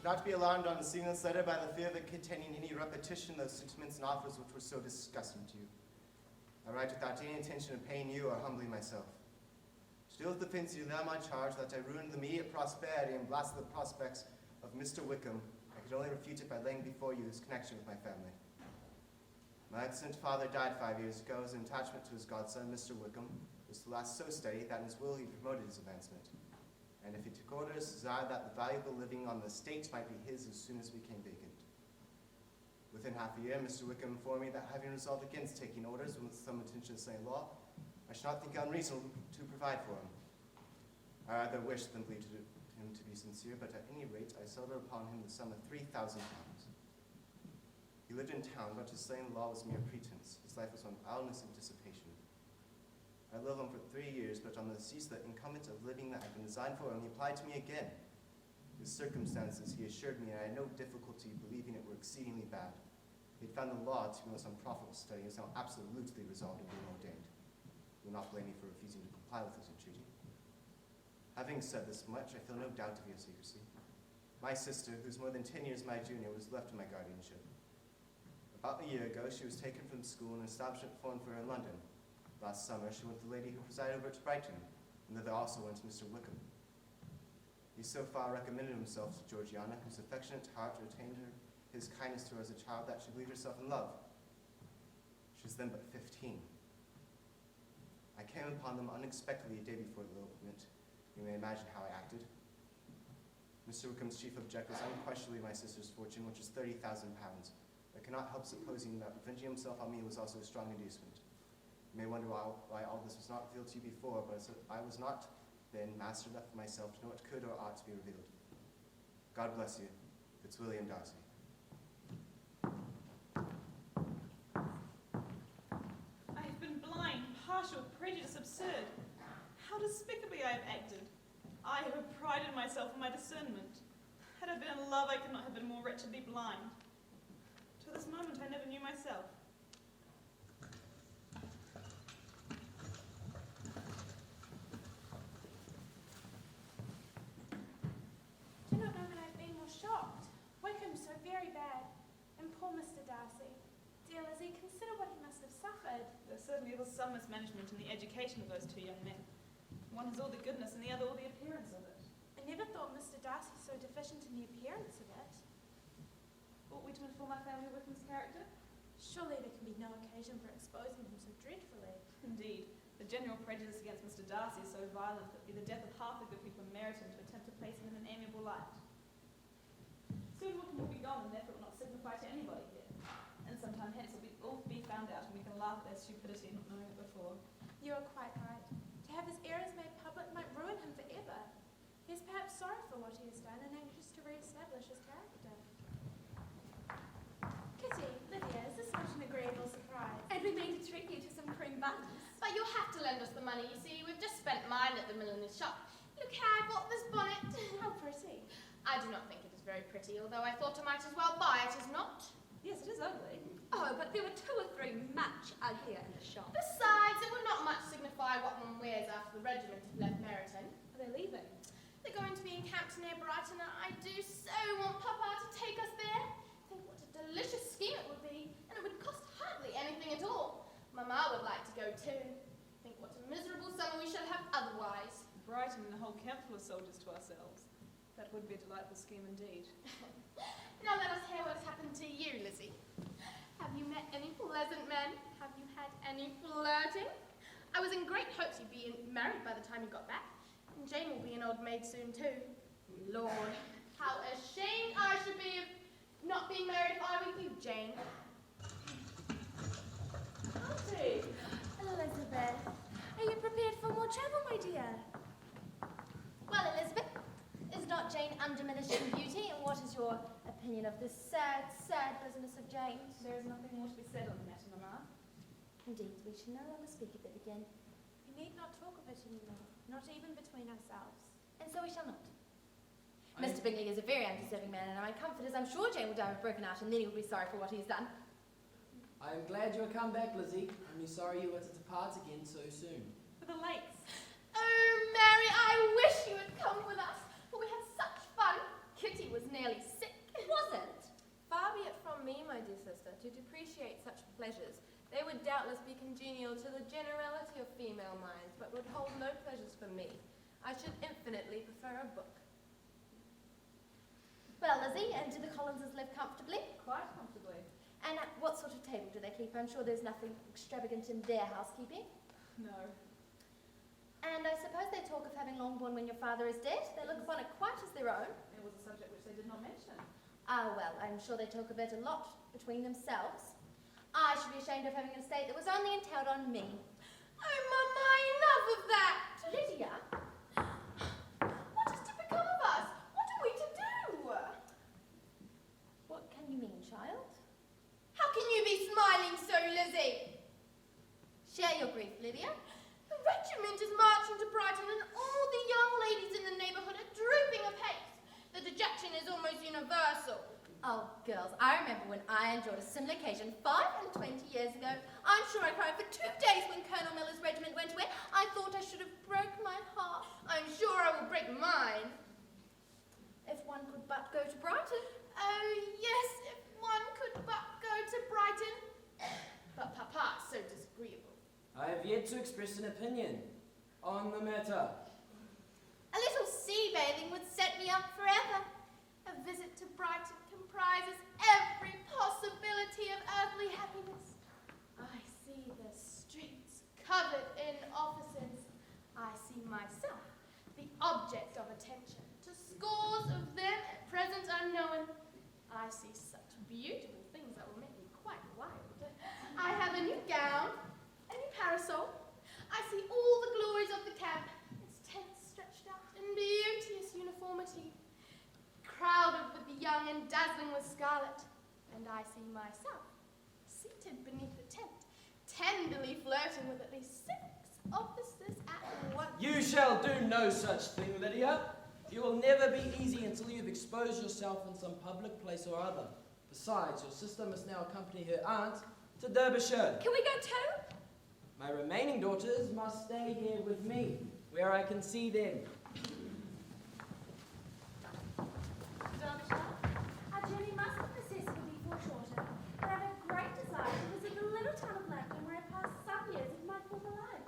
Not to be alarmed on seeing this letter by the fear of it containing any repetition of those sentiments and offers which were so disgusting to you. I write without any intention of paying you or humbling myself. Still with the offense you lay on my charge that I ruined the immediate prosperity and blasted the prospects of Mr. Wickham, I could only refute it by laying before you his connection with my family. My excellent father died 5 years ago. His attachment to his godson, Mr. Wickham, was to last so steady that in his will he promoted his advancement. And if he took orders, desired that the valuable living on the estate might be his as soon as it became vacant. Within half a year, Mr. Wickham informed me that having resolved against taking orders with some intention of saying law, I should not think it unreasonable to provide for him. I rather wished than believed him to be sincere, but at any rate, I settled upon him the sum of £3,000. He lived in town, but his slaying law was mere pretense. His life was one of idleness and dissipation. I lived on for 3 years, but on the cease the incumbent of living that had been designed for him, he applied to me again. His circumstances, he assured me, and I had no difficulty believing it were exceedingly bad. He had found the law to be a most unprofitable study, and was now absolutely resolved in being ordained. He will not blame me for refusing to comply with his entreaty. Having said this much, I feel no doubt of your secrecy. My sister, who is more than 10 years my junior, was left in my guardianship. About a year ago, she was taken from school in an establishment formed for her in London. Last summer, she went with the lady who presided over at Brighton, and thither also went Mr. Wickham. He so far recommended himself to Georgiana, whose affectionate heart retained his kindness to her as a child, that she believed herself in love. She was then but 15. I came upon them unexpectedly a day before the elopement. You may imagine how I acted. Mr. Wickham's chief object was unquestionably my sister's fortune, which is £30,000. I cannot help supposing that revenging himself on me was also a strong inducement. You may wonder why all this was not revealed to you before, but I was not then master enough of myself to know what could or ought to be revealed. God bless you. It's William Darcy. I have been blind, partial, prejudiced, absurd. How despicably I have acted. I have prided myself on my discernment. Had I been in love, I could not have been more wretchedly blind. To this moment, I never knew myself. I do not know when I've been more shocked. Wickham so very bad, and poor Mr. Darcy. Dear Lizzie, consider what he must have suffered. There certainly was some mismanagement in the education of those two young men. One has all the goodness and the other all the appearance of it. I never thought Mr. Darcy so deficient in the appearance of it. Ought we to inform our family of Wickham's character? Surely there can be no occasion for exposing him so dreadfully. Indeed, the general prejudice against Mr. Darcy is so violent that it would be the death of half the good people in Meriton to attempt to place him in an amiable light. Soon Wickham will be gone, and therefore it will not signify to anybody here. And sometime hence it will all be found out, and we can laugh at their stupidity in not knowing it before. You are quite right. To have his errors made public might ruin him forever. He is perhaps sorry for what he has done and anxious to re-establish his character. Kitty, Lydia, is this not an agreeable surprise? And we mean to treat you to some cream buns. But you'll have to lend us the money, you see. We've just spent mine at the milliner's shop. Look how I bought this bonnet. How pretty. I do not think it is very pretty, although I thought I might as well buy it as not. Yes, it is ugly. Oh, but there were 2 or 3 much uglier in the shop. Besides, it would not much signify what one wears after the regiment have left Meriton. Are they leaving? They're going to be encamped near Brighton, and I do so want Papa to take us there. Think what a delicious scheme it would be, and it would cost hardly anything at all. Mamma would like to go too. Think what a miserable summer we shall have otherwise. Brighton and a whole camp full of soldiers to ourselves. That would be a delightful scheme indeed. Now let us hear what has happened to you, Lizzie. Have you met any pleasant men? Have you had any flirting? I was in great hopes you'd be married by the time you got back. And Jane will be an old maid soon too. Lord, how ashamed I should be of not being married if I were you, Jane. Auntie! Elizabeth, are you prepared for more travel, my dear? Well, Elizabeth, is not Jane undiminished in beauty? And what is your opinion of this sad, sad business of Jane's? There is nothing more to be said on the matter, Mamma. Indeed, we shall no longer speak of it again. We need not talk of it anymore, not even between ourselves. And so we shall not. Mr. Bingley is a very undeserving man, and my comfort is I'm sure Jane will die of a broken heart, and then he will be sorry for what he has done. I am glad you have come back, Lizzie. Only sorry you were to depart again so soon. For the lakes. Oh, Mary, I wish you had come with us, for we had such fun. Kitty was nearly doubtless be congenial to the generality of female minds, but would hold no pleasures for me. I should infinitely prefer a book. Well, Lizzie, and do the Collinses live comfortably? Quite comfortably. And at what sort of table do they keep? I'm sure there's nothing extravagant in their housekeeping. No. And I suppose they talk of having Longbourn when your father is dead. They look upon it quite as their own. It was a subject which they did not mention. Ah, well, I'm sure they talk of it a lot between themselves. I should be ashamed of having an estate that was only entailed on me. Oh, Mamma, enough of that! Lydia? What is to become of us? What are we to do? What can you mean, child? How can you be smiling so, Lizzie? Share your grief, Lydia. The regiment is marching to Brighton and all the young ladies in the neighbourhood are drooping apace. The dejection is almost universal. Oh, girls, I remember when I endured a similar occasion 25 years ago. I'm sure I cried for 2 days when Colonel Miller's regiment went away. I thought I should have broke my heart. I'm sure I will break mine. If one could but go to Brighton. Oh, yes, if one could but go to Brighton. But Papa is so disagreeable. I have yet to express an opinion on the matter. A little sea bathing would set me up forever. A visit to Brighton comprises every possibility of earthly happiness. I see the streets covered in offices. I see myself, the object of attention to scores of them at present unknown. I see such beautiful things that will make me quite wild. I have a new gown, a new parasol. I see all the glories of the camp, its tents stretched out in beauteous uniformity, crowded with the young and dazzling with scarlet. And I see myself, seated beneath the tent, tenderly flirting with at least 6 officers at once. You shall do no such thing, Lydia. You will never be easy until you've exposed yourself in some public place or other. Besides, your sister must now accompany her aunt to Derbyshire. Can we go too? My remaining daughters must stay here with me, where I can see them. Derbyshire? Our journey must of necessity be foreshortened, but I have a great desire to visit the little town of Lambton where I passed some years of my former life.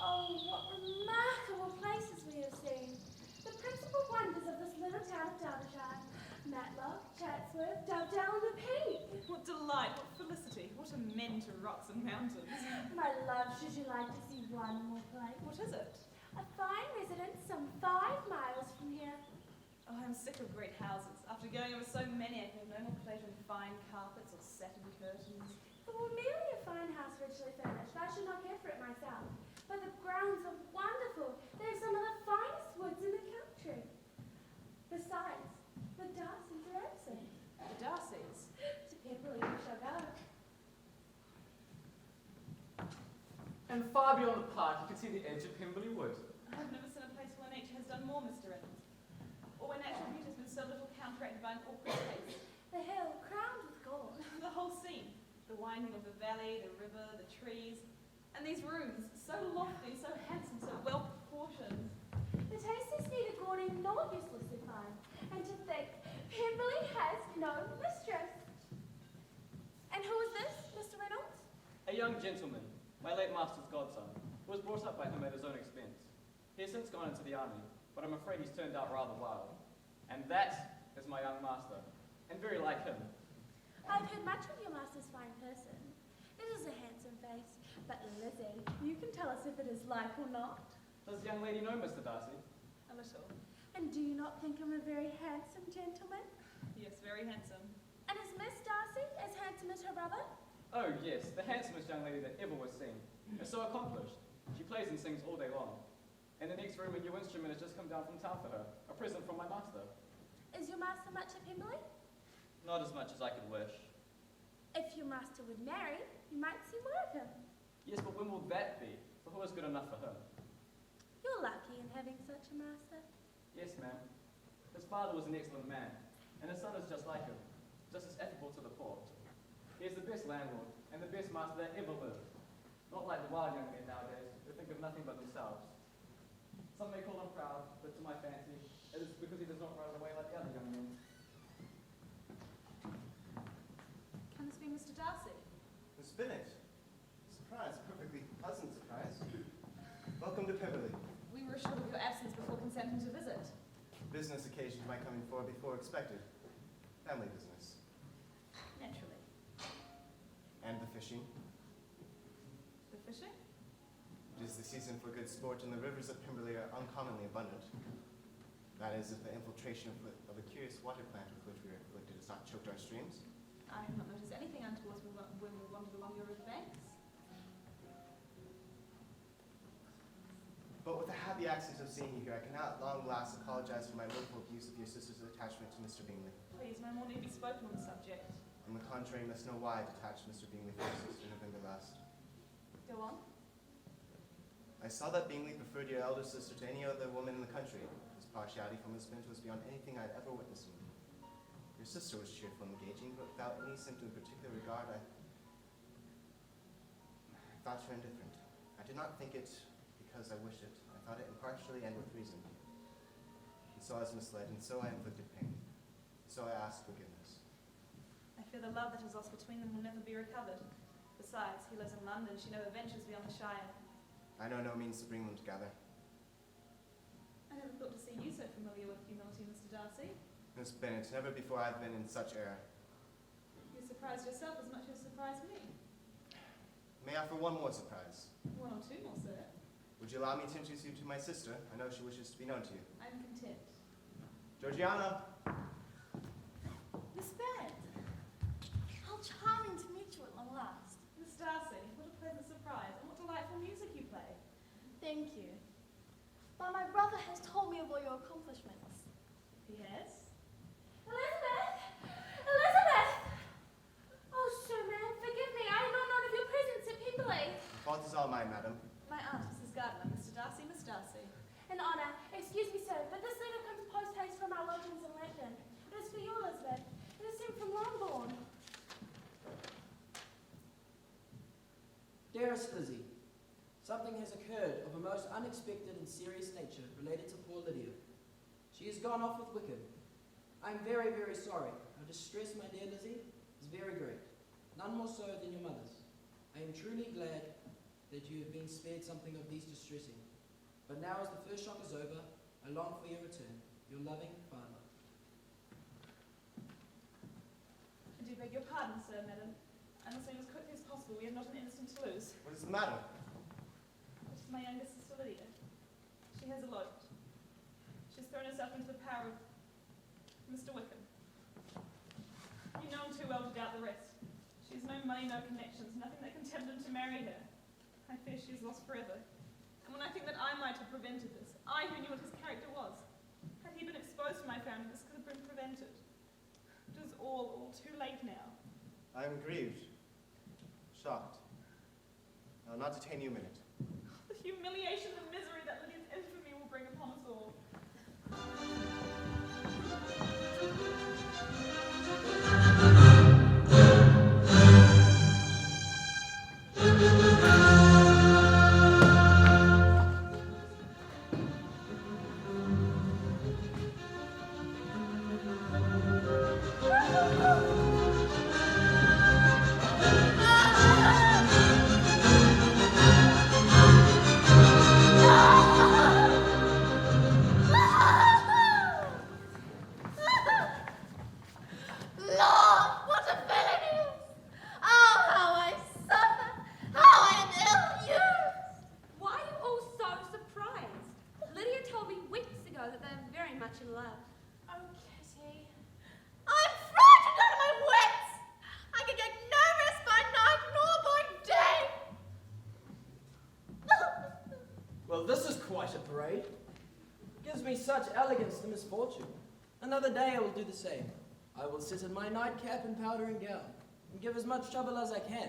Oh, what remarkable places we have seen. The principal wonders of this little town of Derbyshire. Matlock, Chatsworth, Dovedale and the Peak. What delight, what felicity, what amend to rocks and mountains. My love, should you like to see one more place? What is it? A fine residence some 5 miles from here. Oh, I'm sick of great houses. After going over so many, I can have no more pleasure in fine carpets or satin curtains. If it were merely a fine house richly furnished, I should not care for it myself. But the grounds are wonderful. They have some of the finest woods in the country. Besides, the Darcys are absent. The Darcys? To Pemberley we shall go. And far beyond the park, you can see the edge of Pemberley Wood. I've never seen a place where nature has done more, Mr. Evans. Or where natural beauty has been so little counteracted by an awkward pace. The hill crowned with gold. The whole scene. The winding of the valley, the river, the trees. And these rooms, so lofty, so handsome, so well proportioned. The taste is neither gaudy nor uselessly fine. And to think, Pemberley has no mistress. And who is this, Mr. Reynolds? A young gentleman, my late master's godson, who was brought up by him at his own expense. He has since gone into the army, but I'm afraid he's turned out rather wild. And that is my young master, and very like him. I've heard much of your master's fine person. It is a handsome face. But Lizzie, you can tell us if it is like or not. Does the young lady know Mr. Darcy? A little. And do you not think him a very handsome gentleman? Yes, very handsome. And is Miss Darcy as handsome as her brother? Oh yes, the handsomest young lady that ever was seen. And so accomplished. She plays and sings all day long. And the next room a new instrument has just come down from town for her, a present from my master. Is your master much at Pemberley? Not as much as I could wish. If your master would marry, you might see more of him. Yes, but when will that be? For who is good enough for her? You're lucky in having such a master. Yes, ma'am. His father was an excellent man, and his son is just like him, just as affable to the poor. He is the best landlord, and the best master that ever lived. Not like the wild young men nowadays, who think of nothing but themselves. Some may call him proud, but to my fancy, it is because he does not run away like the other young men. Can this be Mr. Darcy? Miss Bennet. Surprise, perfectly pleasant surprise. Welcome to Pemberley. We were assured of your absence before consenting to visit. Business occasioned my coming forward before expected. Family business. Naturally. And the fishing. The fishing? It is the season for good sport, and the rivers of Pemberley are uncommonly abundant. That is, if the infiltration of a curious water plant with which we are afflicted has not choked our streams. I have not noticed anything untoward when we wandered along your river banks. But with the happy accent of seeing you here, I cannot long last apologize for my willful abuse of your sister's attachment to Mr. Bingley. Please, no more need be spoken on the subject. On the contrary, you must know why I detached Mr. Bingley from his sister in November last. Go on. I saw that Bingley preferred your elder sister to any other woman in the country. His partiality for Miss Bennet was beyond anything I had ever witnessed in him. Your sister was cheerful and engaging, but without any symptom of particular regard, I thought her indifferent. I did not think it because I wished it. I thought it impartially and with reason. And so I was misled, and so I inflicted pain. So I asked forgiveness. I fear the love that is lost between them will never be recovered. Besides, he lives in London. She never ventures beyond the Shire. I know no means to bring them together. I never thought to see you so familiar with humility, Mr. Darcy. Miss Bennet, never before I've been in such error. You surprised yourself as much as you surprised me. May I offer one more surprise? One or two more, sir. Would you allow me to introduce you to my sister? I know she wishes to be known to you. I'm content. Georgiana! Miss Bennet, how charming to meet you at long last. Miss Darcy, what a pleasant surprise, and what delightful music you play. Thank you. But my brother has told me of all your accomplishments. Yes? Elizabeth! Elizabeth! Oh, sir, ma'am, forgive me. I had not known of your presence at Pemberley. The fault is all mine, madam. My aunt, Mrs. Gardiner. Mr. Darcy, Miss Darcy. An honour. Excuse me, sir, but this letter comes post-haste from our lodgings in London. It is for you, Elizabeth. It is sent from Longbourn. Dearest Lizzie, something has occurred of a most unexpected and serious nature related to poor Lydia. She has gone off with Wickham. I am very, very sorry. Our distress, my dear Lizzie, is very great. None more so than your mother's. I am truly glad that you have been spared something of these distressing. But now as the first shock is over, I long for your return. Your loving father. I do beg your pardon, sir, madam. I must move as quickly as possible. We have not an instant to lose. What is the matter? This is my younger sister, Lydia. She has eloped. She's thrown herself into the power of Mr. Wickham. You know him too well to doubt the rest. She has no money, no connections, nothing that can tempt him to marry her. I fear she is lost forever. And when I think that I might have prevented this, I who knew what his character was, had he been exposed to my family, this could have been prevented. It is all too late now. I am grieved. Shocked. I will not detain you a minute. The humiliation and misery that Lydia's infamy will bring upon us all. Another day I will do the same. I will sit in my nightcap and powdering gown, and give as much trouble as I can,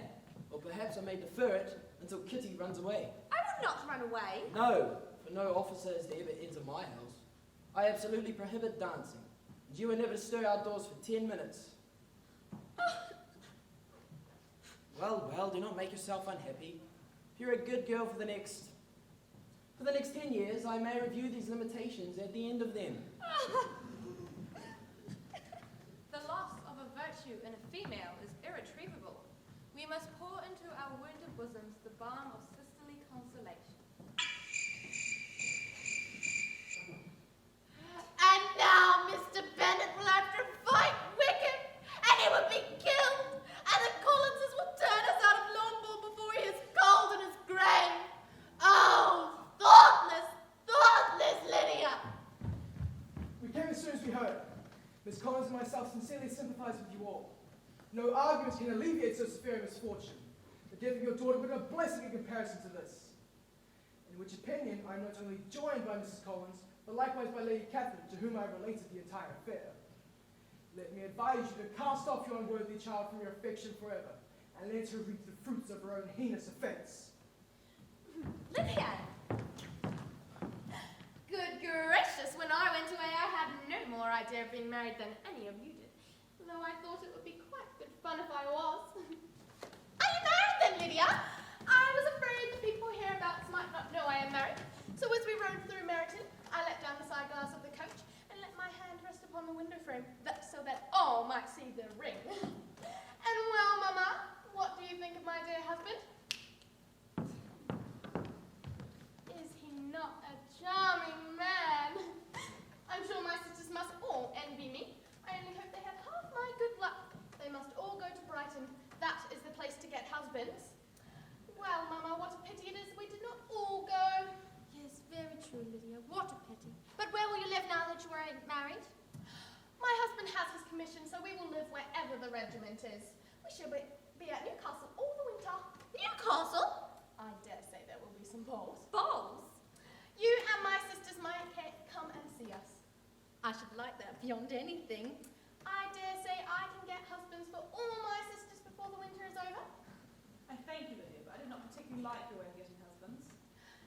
or perhaps I may defer it until Kitty runs away. I would not run away. No, for no officer is to ever enter my house. I absolutely prohibit dancing, and you are never to stir outdoors for 10 minutes. Well, do not make yourself unhappy. If you're a good girl for the next 10 years, I may review these limitations at the end of them. The loss of a virtue in a female is irretrievable. We must pour into our wounded bosoms the balm of sisterly consolation. And now Mr. Bennet will have to fight Wickham, and he will be killed, and the Collinses will turn us out of Longbourn before he is cold in his grave. Oh, thoughtless, thoughtless Lydia! We came as soon as we heard. Miss Collins and myself sincerely sympathize with you all. No arguments can alleviate so severe a misfortune. The death of your daughter would be a blessing in comparison to this. In which opinion I am not only joined by Mrs. Collins, but likewise by Lady Catherine, to whom I have related the entire affair. Let me advise you to cast off your unworthy child from your affection forever, and let her reap the fruits of her own heinous offense. Lydia! Good gracious, when I went away I had no more idea of being married than any of you did, though I thought it would be quite good fun if I was. Are you married then, Lydia? I was afraid the people hereabouts might not know I am married, so as we rode through Meriton, I let down the side glass of the coach and let my hand rest upon the window frame, so that all might see the ring. And well, Mamma, what do you think of my dear husband? Is he not a charming man? I'm sure my sisters must all envy me. I only hope they have half my good luck. They must all go to Brighton. That is the place to get husbands. Well, Mamma, what a pity it is we did not all go. Yes, very true, Lydia. What a pity. But where will you live now that you are married? My husband has his commission, so we will live wherever the regiment is. We shall be at Newcastle all the winter. Newcastle? I dare say there will be some balls. Balls? You and my sisters might come and see us. I should like that beyond anything. I dare say I can get husbands for all my sisters before the winter is over. I thank you, Lydia, but I did not particularly like your way of getting husbands.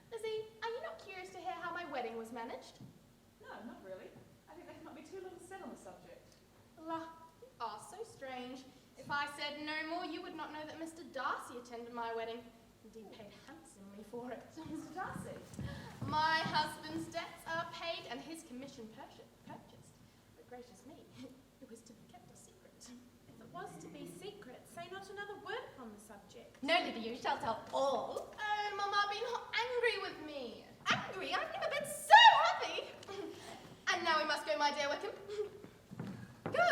Lizzie, are you not curious to hear how my wedding was managed? No, not really. I think there cannot be too little said on the subject. La, you are so strange. If I said no more, you would not know that Mr. Darcy attended my wedding. Indeed, paid handsomely for it. Mr. Darcy? My husband's debts are paid and his commission purchased. But gracious me, it was to be kept a secret. If it was to be secret, say not another word upon the subject. No, Lydia, you shall tell all. Oh, Mamma, be not angry with me. Angry? I've never been so happy. And now we must go, my dear Wickham. Go?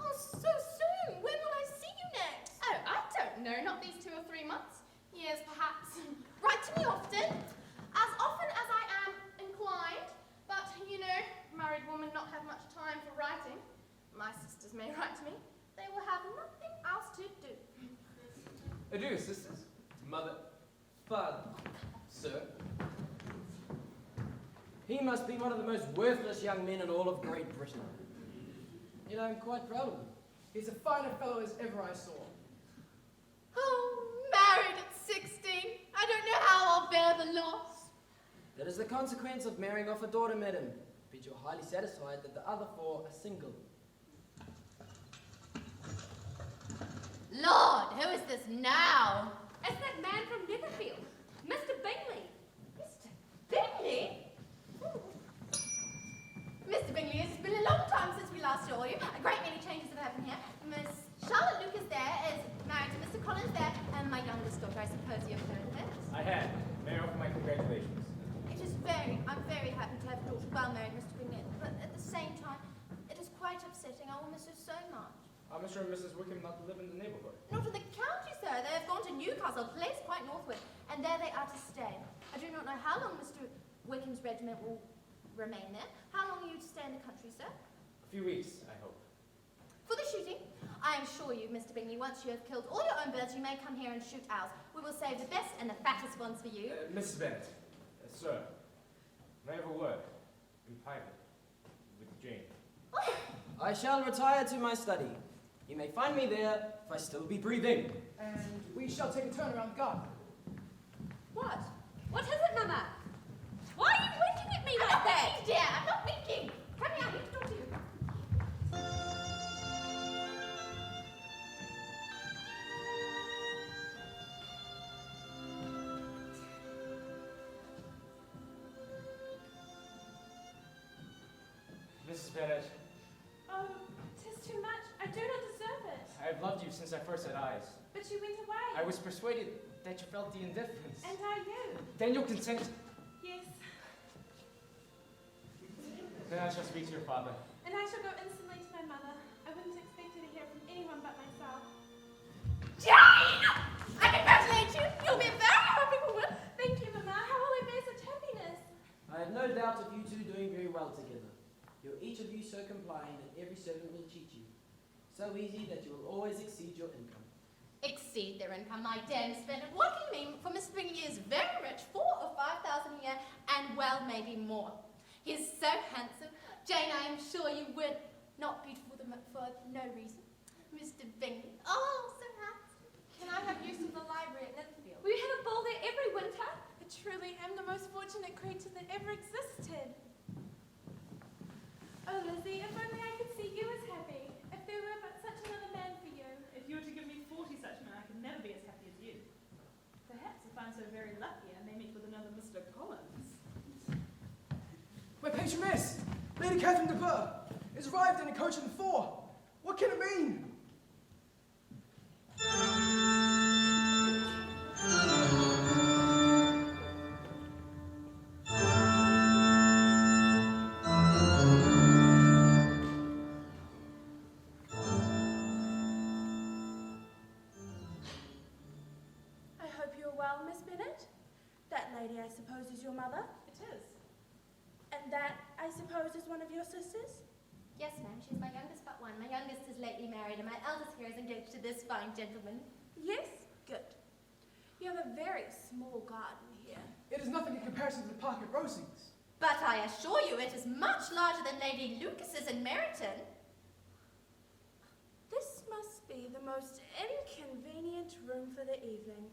Oh, so soon. When will I see you next? Oh, I don't know. Not these 2 or 3 months. Years, perhaps. Write to me often. As often as I am inclined. But, you know, married women not have much time for writing. My sisters may write to me. They will have nothing else to do. Adieu, sisters. Mother. Father. Sir. He must be one of the most worthless young men in all of Great Britain. Yet I'm quite proud of him. He's a finer fellow as ever I saw. Oh, married at 16. I don't know how I'll bear the loss. That is the consequence of marrying off a daughter, madam. But you're highly satisfied that the other 4 are single. Lord, who is this now? It's that man from Netherfield, Mr. Bingley. Mr. Bingley? Mr. Bingley, it's been a long time since we last saw you. A great many changes have happened here. Miss Charlotte Lucas there is married to Mr. Collins there, and my youngest daughter, I suppose you have heard of it. I had. May I offer my congratulations? I'm very happy to have a daughter well married, Mr. Bingley, but at the same time, it is quite upsetting. I will miss her so much. Are Mr. and Mrs. Wickham not to live in the neighborhood? Not in the county, sir. They have gone to Newcastle, a place quite northward, and there they are to stay. I do not know how long Mr. Wickham's regiment will remain there. How long are you to stay in the country, sir? A few weeks, I hope. For the shooting? I assure you, Mr. Bingley, once you have killed all your own birds, you may come here and shoot ours. We will save the best and the fattest ones for you. Mrs. Bennet. Sir. May I have a word? In private. With Jane. I shall retire to my study. You may find me there if I still be breathing. And we shall take a turn around the garden. What? What is it, Mama? Why are you winking at me like that? Dear, I'm not winking. Come here, I need to talk to you. Mrs. Bennet, Oh, 'tis too much. I do not deserve it. I have loved you since I first set eyes. But But you went away. I was persuaded that you felt the indifference. And are you? Then you consented. Yes. Then I shall speak to your father. And I shall go instantly to my mother. I wouldn't expect her to hear from anyone but myself. Jane! I congratulate you. You'll be a very happy woman. Thank you, Mama. How will I bear such happiness? I have no doubt of you two doing very well together. You're each of you so compliant that every servant will cheat you. So easy that you will always exceed your income. Exceed their income, my dear Miss Bennet. What do you mean? For Mr. Bingley is very rich, 4,000 or 5,000 a year, and well, maybe more. He is so handsome. Jane, I am sure you would not beautiful for no reason. Mr. Bingley, oh, so handsome. Can I have use of the library at Linfield? We have a ball there every winter. I truly am the most fortunate creature that ever existed. Oh, Lizzie, if only I could see you as happy. If there were but such another man for you. If you were to give me 40 such men, I could never be as happy as you. Perhaps if I'm so very lucky, I may meet with another Mr. Collins. My patroness, Lady Catherine de Bourgh, is arrived in a coach and four. What can it mean? I hope you're well, Miss Bennet. That lady, I suppose, is your mother? It is. And that, I suppose, is one of your sisters? Yes, ma'am, she's my youngest but one. My youngest is lately married, and my eldest here is engaged to this fine gentleman. Yes? Good. You have a very small garden here. It is nothing in comparison to the park at Rosings. But I assure you it is much larger than Lady Lucas's in Meriton. This must be the most inconvenient room for the evening.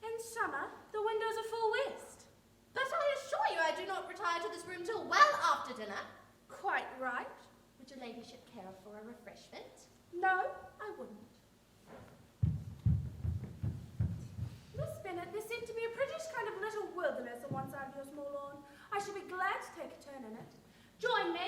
In summer, the windows are full west. But I assure you I do not retire to this room till well after dinner. Quite right. Would your ladyship care for a refreshment? No, I wouldn't. Miss Bennet, there seemed to be a prettish kind of little wilderness on one side of your small lawn. I should be glad to take a turn in it. Join me.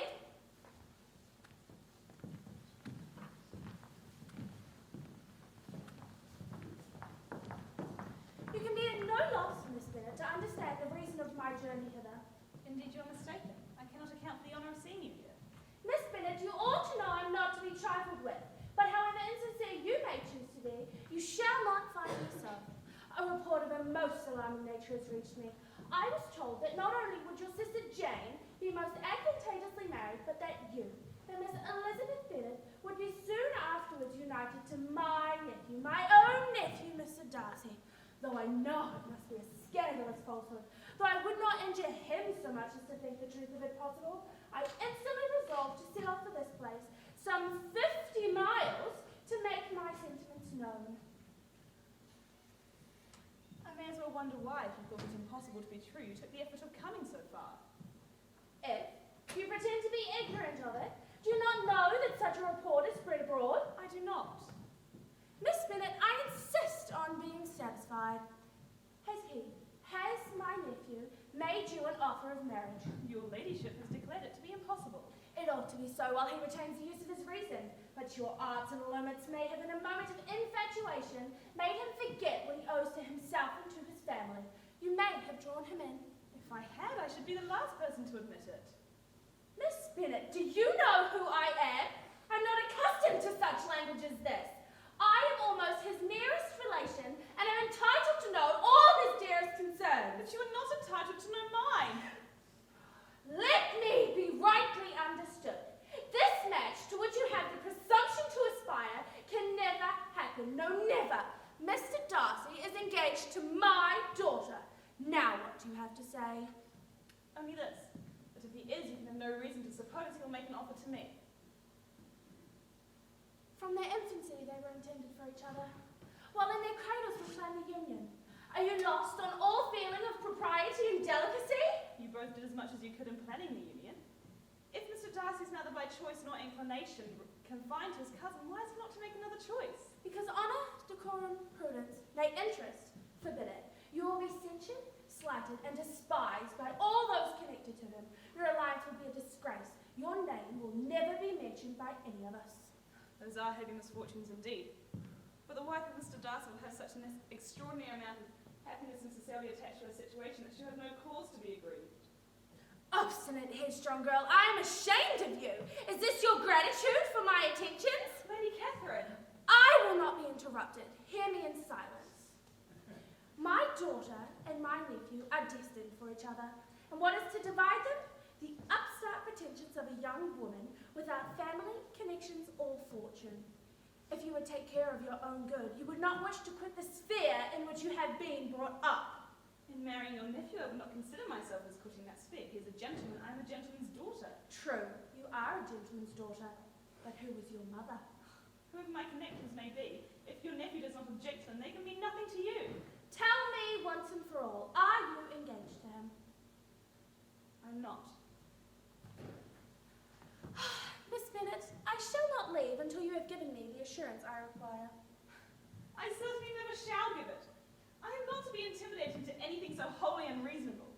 You can be at no loss, Miss Bennet, to understand the reason of my journey hither. Indeed, you're mistaken. I cannot account for the honour of seeing you here. Miss Bennet, you ought to know I'm not to be trifled with, but however insincere you may choose to be, you shall not find me so. A report of a most alarming nature has reached me. I was told that not only would your sister Jane be most advantageously married, but that you, the Miss Elizabeth Bennet, would be soon afterwards united to my nephew, my own nephew, Mr. Darcy. Though I know it must be a scandalous falsehood, though I would not injure him so much as to think the truth of it possible, I instantly resolved to set off for this place, some 50 miles, to make my sentiments known. I may as well wonder why, if you thought it impossible to be true, you took the effort of coming so far. If you pretend to be ignorant of it, do you not know that such a report is spread abroad? I do not. Miss Bennet, I insist on being satisfied. Has my nephew made you an offer of marriage? Your ladyship has declared it to be impossible. It ought to be so while he retains the use of his reason, but your arts and allurements may have in a moment of infatuation made him forget what he owes to himself and to his family. You may have drawn him in. If I had, I should be the last person to admit it. Miss Bennet, do you know who I am? I'm not accustomed to such language as this. I am almost his nearest relation, and am entitled to know all his dearest concerns. But you are not entitled to know mine. Let me be rightly understood. This match to which you have the presumption to aspire can never happen. No, never. Mr. Darcy is engaged to my daughter. Now what do you have to say? Only this, that if he is, you can have no reason to suppose he will make an offer to me. From their infancy they were intended for each other, while in their cradles we planned the union. Are you lost on all feeling of propriety and delicacy? You both did as much as you could in planning the union. If Mr. Darcy is neither by choice nor inclination confined to his cousin, why is he not to make another choice? Because honour, decorum, prudence, nay, interest, forbid it. You will be censured, slighted, and despised by all those connected to him. Your alliance will be a disgrace. Your name will never be mentioned by any of us. Those are heavy misfortunes indeed. But the wife of Mr. Darcy will have such an extraordinary amount of happiness and sincerely attached to her situation that she has no cause to be aggrieved. Obstinate, headstrong girl, I am ashamed of you. Is this your gratitude for my attentions? Lady Catherine! I will not be interrupted. Hear me in silence. My daughter and my nephew are destined for each other. And what is to divide them? The upstart pretensions of a young woman without family, connections, or fortune. If you would take care of your own good, you would not wish to quit the sphere in which you have been brought up. In marrying your nephew, I would not consider myself as quitting that sphere. He is a gentleman, I am a gentleman's daughter. True, you are a gentleman's daughter. But who was your mother? Whoever my connections may be, if your nephew does not object to them, they can mean nothing to you. Tell me once and for all, are you engaged to him? I'm not. Miss Bennet, I shall not leave until you have given me the assurance I require. I certainly never shall give it. I am not to be intimidated into anything so wholly unreasonable.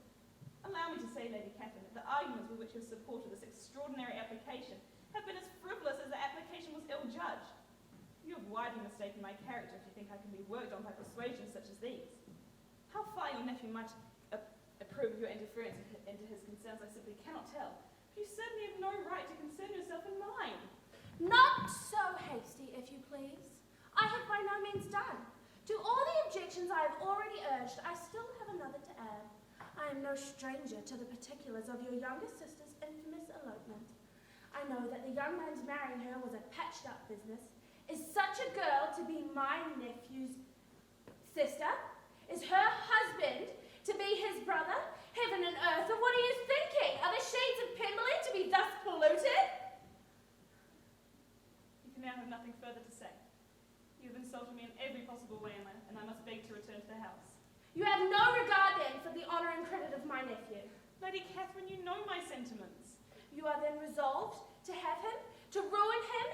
Allow me to say, Lady Catherine, that the arguments with which you have supported this extraordinary application have been as frivolous as the application was ill-judged. You have widely mistaken my character if you think I can be worked on by persuasions such as these. How far your nephew might approve of your interference into his concerns, I simply cannot tell. But you certainly have no right to concern yourself in mine. Not so hasty, if you please. I have by no means done. To all the objections I have already urged, I still have another to add. I am no stranger to the particulars of your younger sister's infamous elopement. I know that the young man's marrying her was a patched-up business. Is such a girl to be my nephew's sister? Is her husband to be his brother? Heaven and earth, of what are you thinking? Are the shades of Pemberley to be thus polluted? You can now have nothing further to say. You have insulted me in every possible way, Emma, and I must beg to return to the house. You have no regard then for the honour and credit of my nephew. Lady Catherine, you know my sentiments. You are then resolved to have him, to ruin him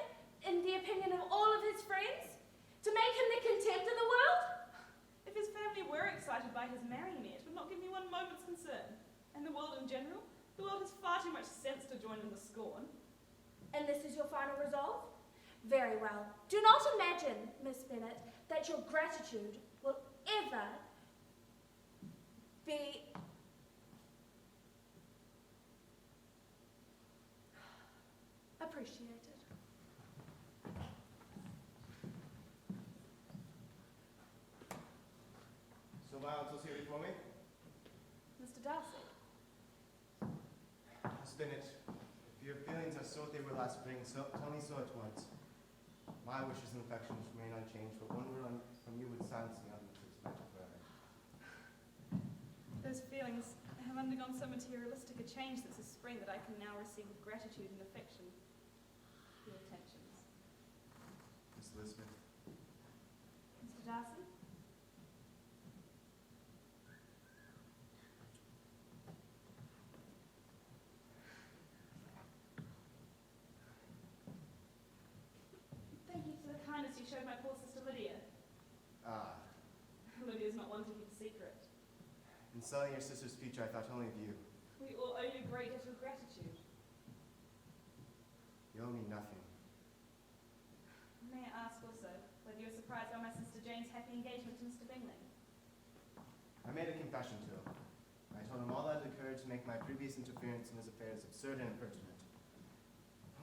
in the opinion of all of his friends, to make him the contempt of the world? If his family were excited by his marrying me, it would not give me one moment's concern. And the world in general? The world has far too much sense to join in the scorn. And this is your final resolve? Very well. Do not imagine, Miss Bennet, that your gratitude will ever be appreciated. So violence was here before me? Mr. Darcy, Miss Bennet, if your feelings are so they were last spring, so tell me so at once. My wishes and affections remain unchanged, but one word from you would silence the others forever. those feelings have undergone so materialistic a change since the spring that I can now receive with gratitude and affection your attentions. Miss Elizabeth, Mr. Darcy? Thank you for the kindness you showed my poor sister Lydia. Lydia's not one to keep a secret. in selling your sister's future, I thought only of you. We all owe you a great debt of gratitude. You owe me nothing. May I ask also whether you were surprised by my sister Jane's happy engagement to Mr. Bingley? I made a confession to him. I told him all that had occurred to make my previous interference in his affairs absurd and impertinent.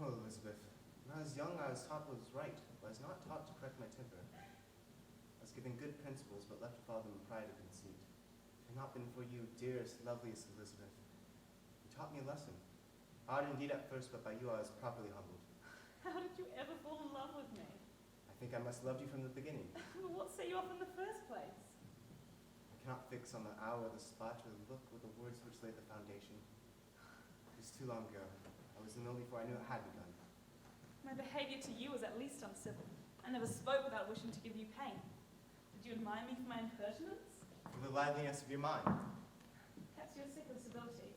Oh, Elizabeth, when I was young, I was taught what was right, but I was not taught to correct my temper. I was given good principles, but left to follow them in pride and conceit. Had not been for you, dearest, loveliest Elizabeth, you taught me a lesson. Hard indeed at first, but by you I was properly humbled. How did you ever fall in love with me? I think I must have loved you from the beginning. Well, what set you off in the first place? I cannot fix on the hour, the spot, or the look, or the words which laid the foundation. It was too long ago. I was in the middle before I knew it had begun. My behavior to you was at least uncivil. I never spoke without wishing to give you pain. Did you admire me for my impertinence? For the liveliness of your mind. Perhaps you were sick of civility,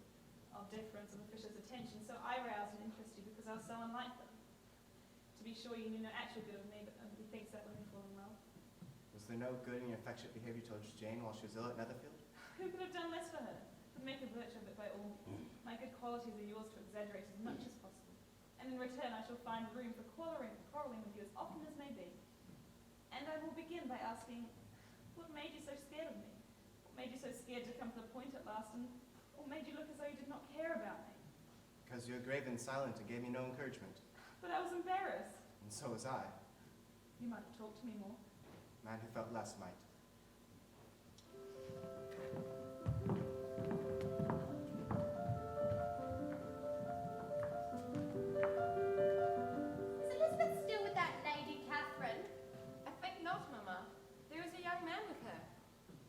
of deference and officious attention, so I roused and interested you because I was so unlike them. To be sure, you knew no actual good of me, but methinks that when we fall in love. Was there no good in your affectionate behavior towards Jane while she was ill at Netherfield? Who could have done less for her? But make a virtue of it by all means. My good qualities are yours to exaggerate as much as possible. And in return I shall find room for quarrelling with you as often as may be. And I will begin by asking, what made you so scared of me? What made you so scared to come to the point at last, and what made you look as though you did not care about me? Because you're grave and silent and gave me no encouragement. But I was embarrassed. And so was I. You might have talked to me more. Man who felt less might. Is Elizabeth still with that Lady Catherine? I think not, Mamma. There is a young man with her.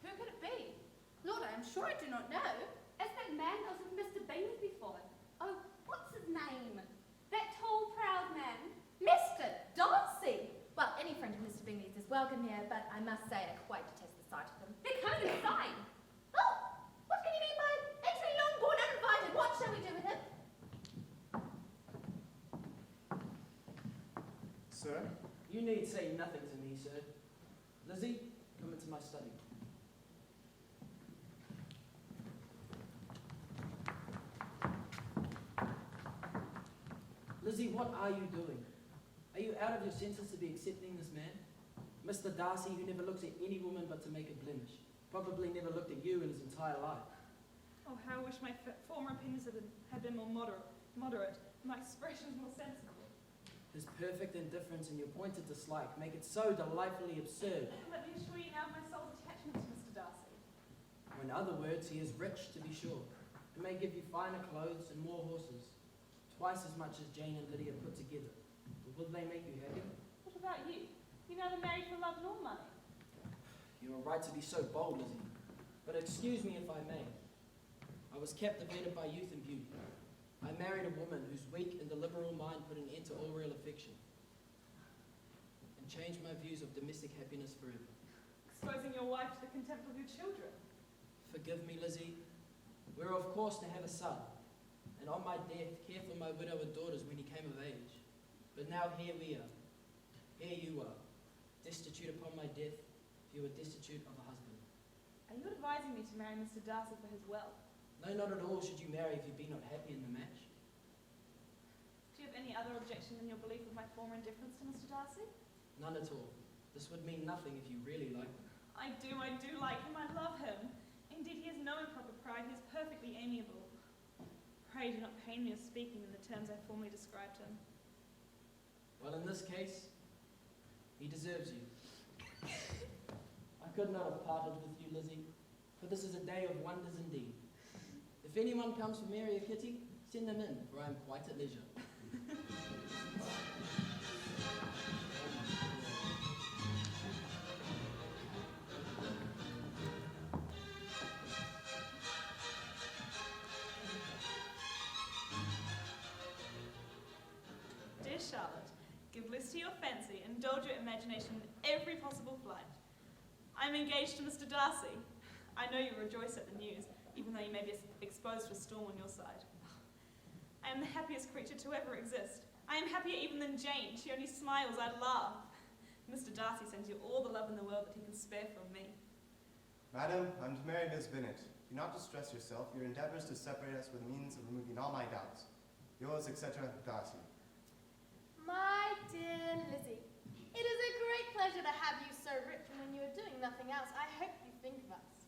Who could it be? Lord, I am sure I do not know. As that man was with Mr. Bingley before. Oh, what's his name? That tall, proud man. Mr. Darcy! Well, any friend of Mr. Bingley's is welcome here, but I must say I quite detest the sight of them. They're coming inside. Oh! What can you mean by entering long-born uninvited? What shall we do with him? Sir? You need say nothing to me, sir. Lizzie, come into my study. Lizzie, what are you doing? Are you out of your senses to be accepting this man? Mr. Darcy, who never looks at any woman but to make a blemish. Probably never looked at you in his entire life. Oh, how I wish my former opinions had been more moderate, my expressions more sensible. His perfect indifference and your pointed dislike make it so delightfully absurd. Let me assure you now of my soul's attachment to Mr. Darcy. Or in other words, he is rich, to be sure, and may give you finer clothes and more horses, twice as much as Jane and Lydia put together. But will they make you happy? What about you? You neither married for love nor money. You are right to be so bold, Lizzie. But excuse me if I may. I was captivated by youth and beauty. I married a woman whose weak and illiberal mind put an end to all real affection and changed my views of domestic happiness forever. Exposing your wife to the contempt of your children. Forgive me, Lizzie. We're of course to have a son, and on my death care for my widowed daughters when he came of age. But now here we are. Here you are, destitute upon my death, if you were destitute of a husband. Are you advising me to marry Mr. Darcy for his wealth? No, not at all should you marry if you be not happy in the match. Do you have any other objection than your belief of my former indifference to Mr. Darcy? None at all. This would mean nothing if you really like him. I do like him, I love him. Indeed, he has no improper pride, he is perfectly amiable. Pray do not pain me of speaking in the terms I formerly described him. Well, in this case, he deserves you. I could not have parted with you, Lizzie, for this is a day of wonders indeed. If anyone comes for Mary or Kitty, send them in, for I am quite at leisure. Dear Charlotte, give bliss to your fancy, indulge your imagination in every possible flight. I am engaged to Mr. Darcy. I know you rejoice at the news, even though you may be exposed to a storm on your side. I am the happiest creature to ever exist. I am happier even than Jane. She only smiles, I laugh. Mr. Darcy sends you all the love in the world that he can spare from me. Madam, I'm to marry Miss Bennet. Do not distress yourself. Your endeavors to separate us were the means of removing all my doubts. Yours, etc., Darcy. My dear Lizzie, it is a great pleasure to have you so rich, and when you are doing nothing else, I hope you think of us.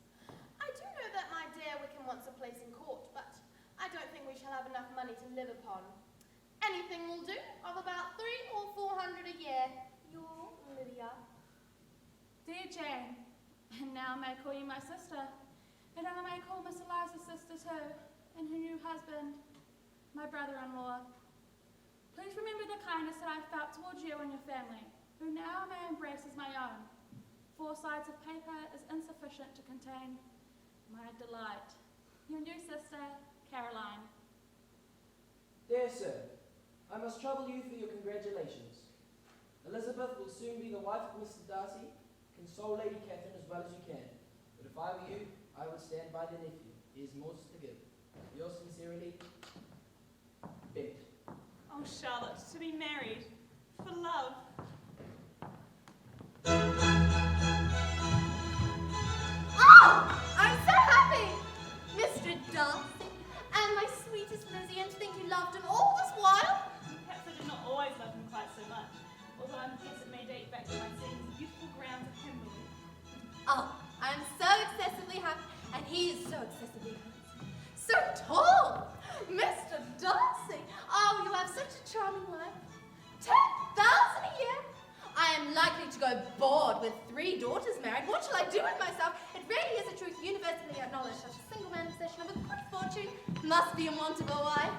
I do know that my dear Wickham wants a place in court, but I don't think we shall have enough money to live upon. Anything will do, of about 300 or 400 a year. Your Lydia. Dear Jane, and now may I call you my sister, and I may call Miss Eliza's sister too, and her new husband, my brother-in-law. Please remember the kindness that I felt towards you and your family, who now may embrace as my own. 4 sides of paper is insufficient to contain my delight. Your new sister, Caroline. Dear sir, I must trouble you for your congratulations. Elizabeth will soon be the wife of Mr. Darcy. Console Lady Catherine as well as you can. But if I were you, I would stand by the nephew. He is most to give. Yours sincerely, Bet. Oh, Charlotte, to be married, for love. Oh! I'm so happy! Mr. Darcy, and my sweetest Lizzie, and to think you loved him all this while? Perhaps I did not always love him quite so much, although I guess it may date back to my seeing his beautiful charming life. 10,000 a year. I am likely to go bored with 3 daughters married. What shall I do with myself? It really is a truth universally acknowledged that a single man in possession of a good fortune must be in want of a wife.